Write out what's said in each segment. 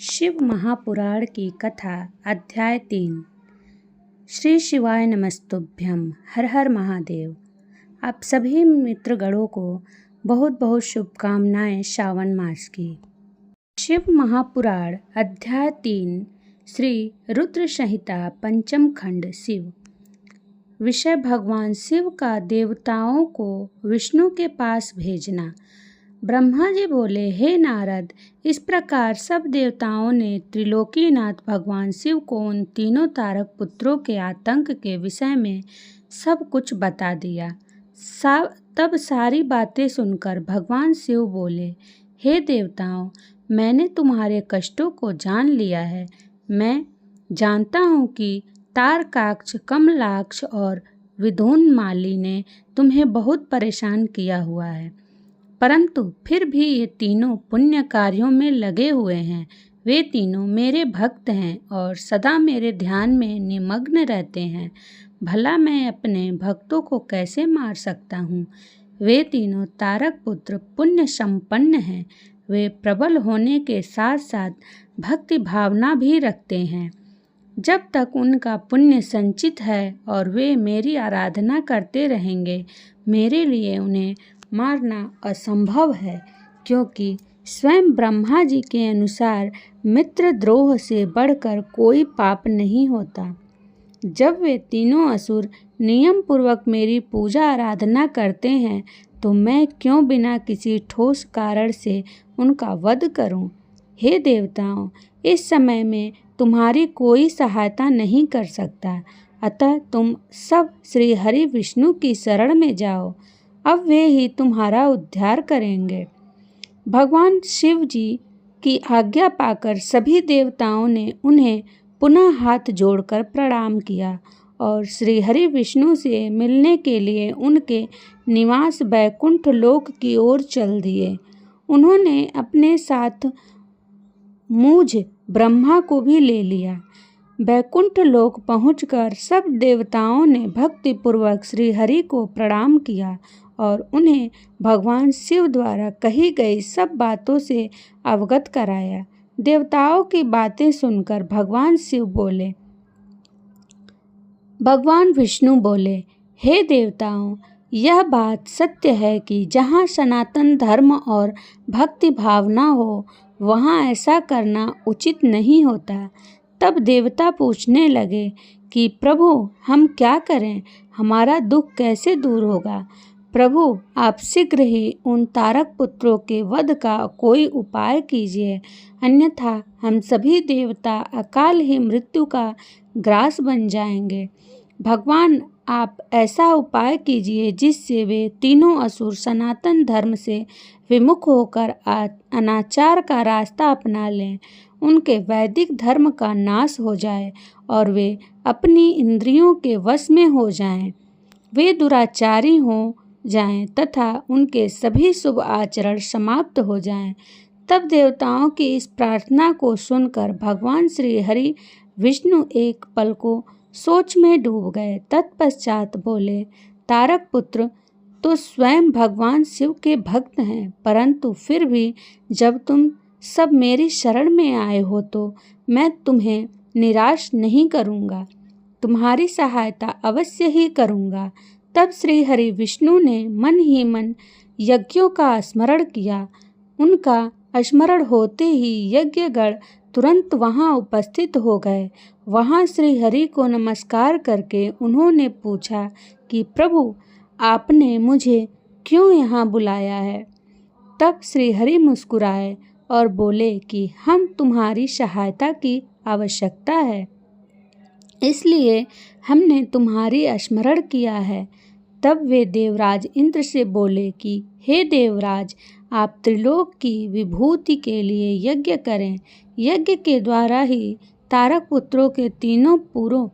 शिव महापुराण की कथा अध्याय 3। श्री शिवाय नमस्तुभ्यं। हर हर महादेव। आप सभी मित्रगणों को बहुत बहुत शुभकामनाएं श्रावण मास की। शिव महापुराण अध्याय 3 श्री रुद्र संहिता पंचम खंड। शिव विषय भगवान शिव का देवताओं को विष्णु के पास भेजना। ब्रह्मा जी बोले, हे नारद, इस प्रकार सब देवताओं ने त्रिलोकीनाथ भगवान शिव को उन तीनों तारक पुत्रों के आतंक के विषय में सब कुछ बता दिया। तब सारी बातें सुनकर भगवान शिव बोले, हे देवताओं, मैंने तुम्हारे कष्टों को जान लिया है। मैं जानता हूँ कि तारकाक्ष, कमलाक्ष और विदोन्माली ने तुम्हें बहुत परेशान किया हुआ है, परंतु फिर भी ये तीनों पुण्य कार्यों में लगे हुए हैं। वे तीनों मेरे भक्त हैं और सदा मेरे ध्यान में निमग्न रहते हैं। भला मैं अपने भक्तों को कैसे मार सकता हूँ? वे तीनों तारक पुत्र पुण्य संपन्न हैं। वे प्रबल होने के साथ साथ भक्ति भावना भी रखते हैं। जब तक उनका पुण्य संचित है और वे मेरी आराधना करते रहेंगे, मेरे लिए उन्हें मारना असंभव है, क्योंकि स्वयं ब्रह्मा जी के अनुसार मित्रद्रोह से बढ़कर कोई पाप नहीं होता। जब वे तीनों असुर नियम पूर्वक मेरी पूजा आराधना करते हैं, तो मैं क्यों बिना किसी ठोस कारण से उनका वध करूं? हे देवताओं, इस समय में तुम्हारी कोई सहायता नहीं कर सकता, अतः तुम सब श्री हरि विष्णु की शरण में जाओ। अब वे ही तुम्हारा उद्धार करेंगे। भगवान शिव जी की आज्ञा पाकर सभी देवताओं ने उन्हें पुनः हाथ जोड़कर प्रणाम किया और श्री हरि विष्णु से मिलने के लिए उनके निवास बैकुंठ लोक की ओर चल दिए। उन्होंने अपने साथ मुझ ब्रह्मा को भी ले लिया। बैकुंठ लोक पहुंचकर सब देवताओं ने भक्तिपूर्वक श्री हरि को प्रणाम किया और उन्हें भगवान शिव द्वारा कही गई सब बातों से अवगत कराया। देवताओं की बातें सुनकर भगवान विष्णु बोले, हे देवताओं, यह बात सत्य है कि जहाँ सनातन धर्म और भक्ति भावना हो, वहाँ ऐसा करना उचित नहीं होता। तब देवता पूछने लगे कि प्रभु, हम क्या करें? हमारा दुख कैसे दूर होगा? प्रभु, आप शीघ्र ही उन तारक पुत्रों के वध का कोई उपाय कीजिए, अन्यथा हम सभी देवता अकाल ही मृत्यु का ग्रास बन जाएंगे। भगवान, आप ऐसा उपाय कीजिए जिससे वे तीनों असुर सनातन धर्म से विमुख होकर अनाचार का रास्ता अपना लें, उनके वैदिक धर्म का नाश हो जाए और वे अपनी इंद्रियों के वश में हो जाएं। वे दुराचारी हो जाएं तथा उनके सभी शुभ आचरण समाप्त हो जाएं। तब देवताओं की इस प्रार्थना को सुनकर भगवान श्री हरि विष्णु एक पल को सोच में डूब गए। तत्पश्चात बोले, तारक पुत्र तो स्वयं भगवान शिव के भक्त हैं, परंतु फिर भी जब तुम सब मेरी शरण में आए हो तो मैं तुम्हें निराश नहीं करूँगा, तुम्हारी सहायता अवश्य ही करूँगा। तब श्री हरि विष्णु ने मन ही मन यज्ञों का स्मरण किया। उनका स्मरण होते ही यज्ञगण तुरंत वहां उपस्थित हो गए। वहां श्री हरि को नमस्कार करके उन्होंने पूछा कि प्रभु, आपने मुझे क्यों यहाँ बुलाया है? तब श्री हरि मुस्कुराए और बोले कि हम तुम्हारी सहायता की आवश्यकता है, इसलिए हमने तुम्हारी स्मरण किया है। तब वे देवराज इंद्र से बोले कि हे देवराज, आप त्रिलोक की विभूति के लिए यज्ञ करें। यज्ञ के द्वारा ही तारक पुत्रों के तीनों पुरों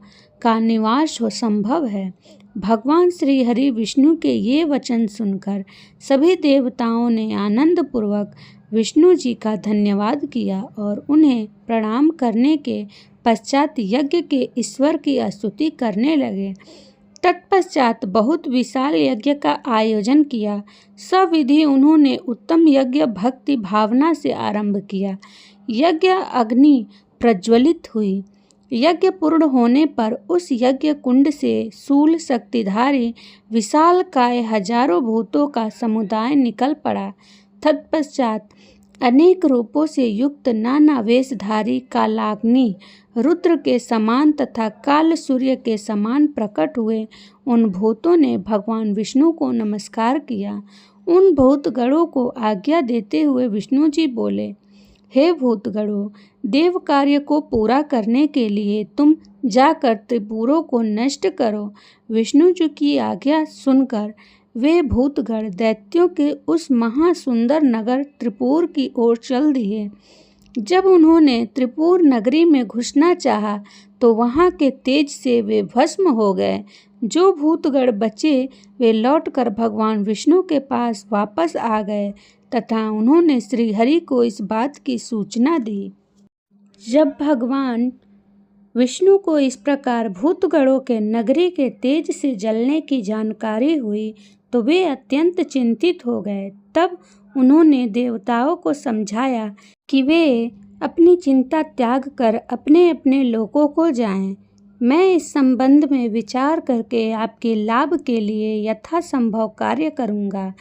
का निवास हो संभव है। भगवान श्री हरि विष्णु के ये वचन सुनकर सभी देवताओं ने आनंद पूर्वक विष्णु जी का धन्यवाद किया और उन्हें प्रणाम करने के पश्चात यज्ञ के ईश्वर की स्तुति करने लगे। तत्पश्चात बहुत विशाल यज्ञ का आयोजन किया। सविधि उन्होंने उत्तम यज्ञ भक्ति भावना से आरंभ किया। यज्ञ अग्नि प्रज्वलित हुई। यज्ञ पूर्ण होने पर उस यज्ञ कुंड से शूल शक्तिधारी विशालकाय हजारों भूतों का समुदाय निकल पड़ा। तत्पश्चात अनेक रूपों से युक्त नाना वेशधारी कालाग्नि रुद्र के समान तथा काल सूर्य के समान प्रकट हुए। उन भूतों ने भगवान विष्णु को नमस्कार किया। उन भूतगणों को आज्ञा देते हुए विष्णु जी बोले, हे भूतगणों, देव कार्य को पूरा करने के लिए तुम जाकर त्रिपुरों को नष्ट करो। विष्णु जी की आज्ञा सुनकर वे भूतगण दैत्यों के उस महासुंदर नगर त्रिपुर की ओर चल दिए। जब उन्होंने त्रिपुर नगरी में घुसना चाहा तो वहां के तेज से वे भस्म हो गए। जो भूतगण बचे वे लौटकर भगवान विष्णु के पास वापस आ गए तथा उन्होंने श्रीहरि को इस बात की सूचना दी। जब भगवान विष्णु को इस प्रकार भूतगणों के नगरी के तेज से जलने की जानकारी हुई तो वे अत्यंत चिंतित हो गए। तब उन्होंने देवताओं को समझाया कि वे अपनी चिंता त्याग कर अपने अपने लोकों को जाएं। मैं इस संबंध में विचार करके आपके लाभ के लिए यथासंभव कार्य करूंगा।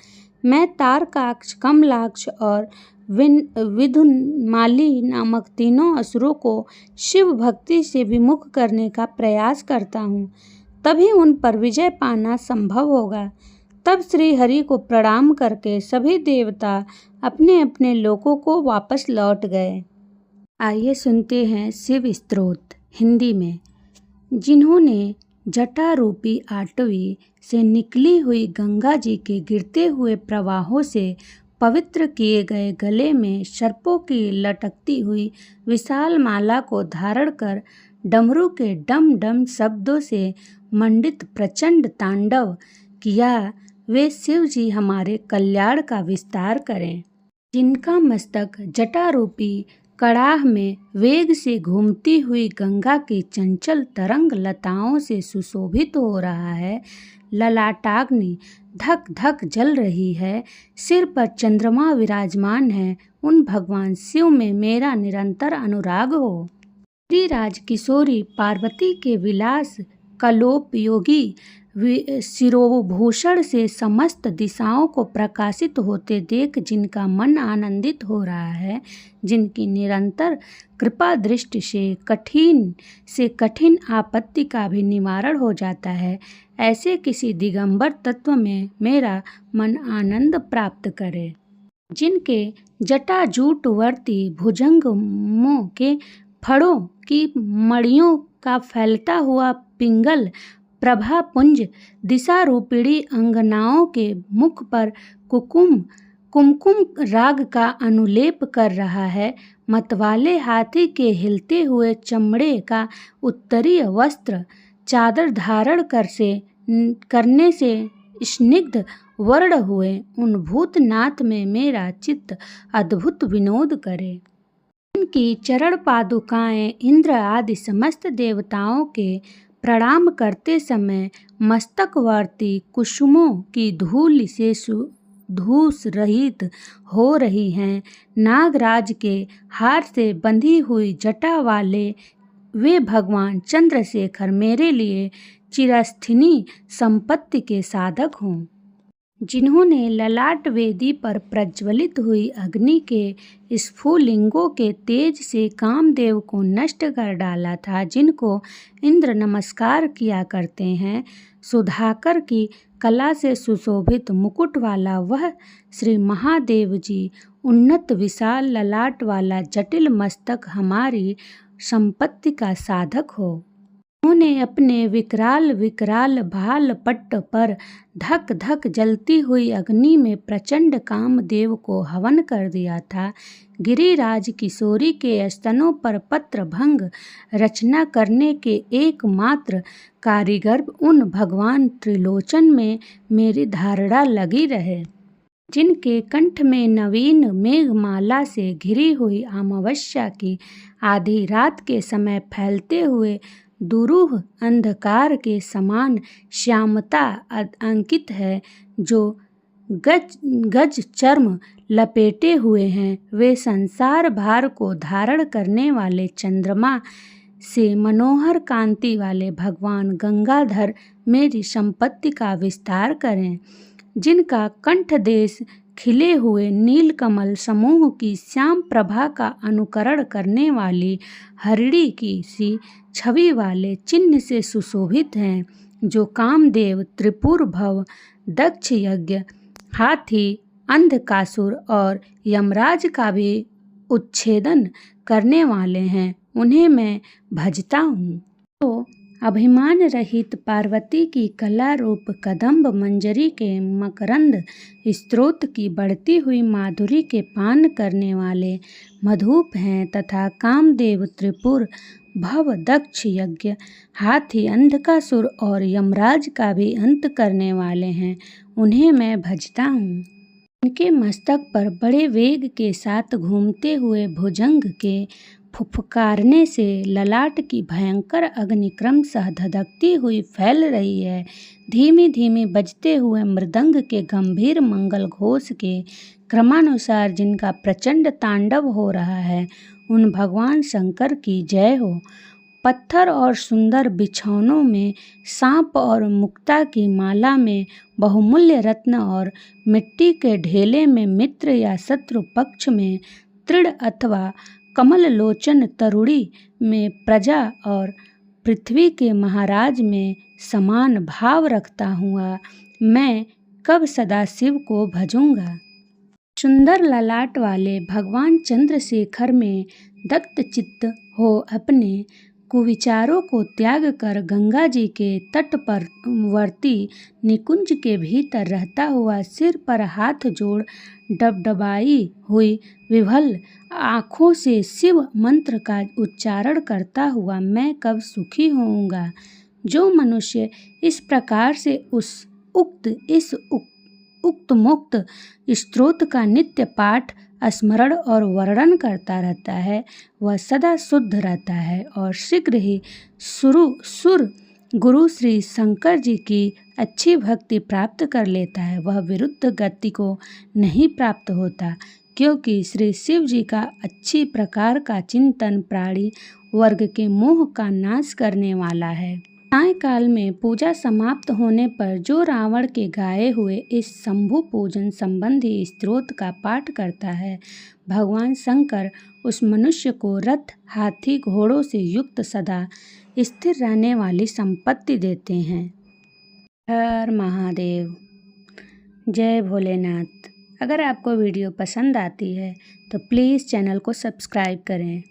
मैं तारकाक्ष, कमलाक्ष और विदुन्माली नामक तीनों असुरों को शिव भक्ति से विमुख करने का प्रयास करता हूँ, तभी उन पर विजय पाना संभव होगा। तब श्री हरि को प्रणाम करके सभी देवता अपने अपने लोकों को वापस लौट गए। आइए सुनते हैं शिव स्तोत्र हिंदी में। जिन्होंने जटारूपी आटवी से निकली हुई गंगा जी के गिरते हुए प्रवाहों से पवित्र किए गए गले में सर्पों की लटकती हुई विशाल माला को धारण कर डमरू के डम डम शब्दों से मंडित प्रचंड तांडव किया, वे शिव जी हमारे कल्याण का विस्तार करें। जिनका मस्तक जटारूपी कड़ाह में वेग से घूमती हुई गंगा की चंचल तरंग लताओं से सुशोभित हो रहा है, ललाटाग्नि धक धक जल रही है, सिर पर चंद्रमा विराजमान है, उन भगवान शिव में मेरा निरंतर अनुराग हो। गिरिराज किशोरी पार्वती के विलास कलोपयोगी शिरोभूषण से समस्त दिशाओं को प्रकाशित होते देख जिनका मन आनंदित हो रहा है, जिनकी निरंतर कृपा दृष्टि से कठिन आपत्ति का भी निवारण हो जाता है, ऐसे किसी दिगंबर तत्व में मेरा मन आनंद प्राप्त करे। जिनके जटाजूटवर्ती भुजंगों के फड़ों की मड़ियों का फैलता हुआ पिंगल प्रभापुंज दिशा रूपिणी अंगनाओं के मुख पर कुमकुम राग का अनुलेप कर रहा है, मतवाले हाथी के हिलते हुए चमड़े का उत्तरीय वस्त्र चादर धारण करने से स्निग्ध वर्ण हुए, उन भूतनाथ में मेरा चित्त अद्भुत विनोद करे। इनकी चरण पादुकाएं इंद्र आदि समस्त देवताओं के प्रणाम करते समय मस्तकवर्ती कुसुमों की धूल से धूस रहित हो रही हैं। नागराज के हार से बंधी हुई जटा वाले वे भगवान चंद्रशेखर मेरे लिए चिरस्थायी संपत्ति के साधक हों। जिन्होंने ललाट वेदी पर प्रज्वलित हुई अग्नि के स्फुलिंगों के तेज से कामदेव को नष्ट कर डाला था, जिनको इंद्र नमस्कार किया करते हैं, सुधाकर की कला से सुशोभित मुकुट वाला वह श्री महादेव जी, उन्नत विशाल ललाट वाला जटिल मस्तक हमारी संपत्ति का साधक हो। उन्होंने अपने विकराल भाल पट्ट पर धक धक जलती हुई अग्नि में प्रचंड कामदेव को हवन कर दिया था। गिरिराज किशोरी के स्तनों पर पत्र भंग रचना करने के एकमात्र कारीगर उन भगवान त्रिलोचन में मेरी धारणा लगी रहे। जिनके कंठ में नवीन मेघमाला से घिरी हुई अमावस्या की आधी रात के समय फैलते हुए दुरूह अंधकार के समान श्यामता अंकित है, जो गज चर्म लपेटे हुए हैं। वे संसार भार को धारण करने वाले चंद्रमा से मनोहर कांति वाले भगवान गंगाधर मेरी संपत्ति का विस्तार करें। जिनका कंठ देश खिले हुए नीलकमल समूह की श्याम प्रभा का अनुकरण करने वाली हरिणी की सी छवि वाले चिन्ह से सुशोभित हैं, जो कामदेव, त्रिपुर भव, दक्ष यज्ञ, हाथी, अंधकासुर और यमराज का भी उच्छेदन करने वाले हैं, उन्हें मैं भजता हूँ। तो अभिमान रहित पार्वती की कला रूप कदम्ब मंजरी के मकरंद स्रोत की बढ़ती हुई माधुरी के पान करने वाले मधुप हैं तथा कामदेव, त्रिपुर भव, दक्ष यज्ञ, हाथी, अंधकासुर और यमराज का भी अंत करने वाले हैं, उन्हें मैं भजता हूँ। उनके मस्तक पर बड़े वेग के साथ घूमते हुए भुजंग के फुफकारने से ललाट की भयंकर अग्नि क्रमशः धधकती हुई फैल रही है। धीमी धीमी बजते हुए मृदंग के गंभीर मंगल घोष के क्रमानुसार जिनका प्रचंड तांडव हो रहा है, उन भगवान शंकर की जय हो। पत्थर और सुंदर बिछौनों में सांप और मुक्ता की माला में बहुमूल्य रत्न और मिट्टी के ढेले में मित्र या शत्रु पक्ष में तृण अथवा कमल लोचन तरुणी में प्रजा और पृथ्वी के महाराज में समान भाव रखता हुआ मैं कब सदाशिव को भजूंगा। सुंदर ललाट वाले भगवान चंद्रशेखर में दत्त चित्त हो अपने कुविचारों को त्याग कर गंगा जी के तट पर वर्ती निकुंज के भीतर रहता हुआ सिर पर हाथ जोड़ डबडबाई हुई विह्वल आँखों से शिव मंत्र का उच्चारण करता हुआ मैं कब सुखी होऊंगा। जो मनुष्य इस प्रकार से इस उक्त मुक्त स्तोत्र का नित्य पाठ, स्मरण और वर्णन करता रहता है, वह सदा शुद्ध रहता है और शीघ्र ही सुर गुरु श्री शंकर जी की अच्छी भक्ति प्राप्त कर लेता है। वह विरुद्ध गति को नहीं प्राप्त होता, क्योंकि श्री शिव जी का अच्छी प्रकार का चिंतन प्राणी वर्ग के मोह का नाश करने वाला है। सायंकाल में पूजा समाप्त होने पर जो रावण के गाए हुए इस शंभु पूजन संबंधी स्तोत्र का पाठ करता है, भगवान शंकर उस मनुष्य को रथ, हाथी, घोड़ों से युक्त सदा स्थिर रहने वाली संपत्ति देते हैं। हर महादेव, जय भोलेनाथ। अगर आपको वीडियो पसंद आती है तो प्लीज़ चैनल को सब्सक्राइब करें।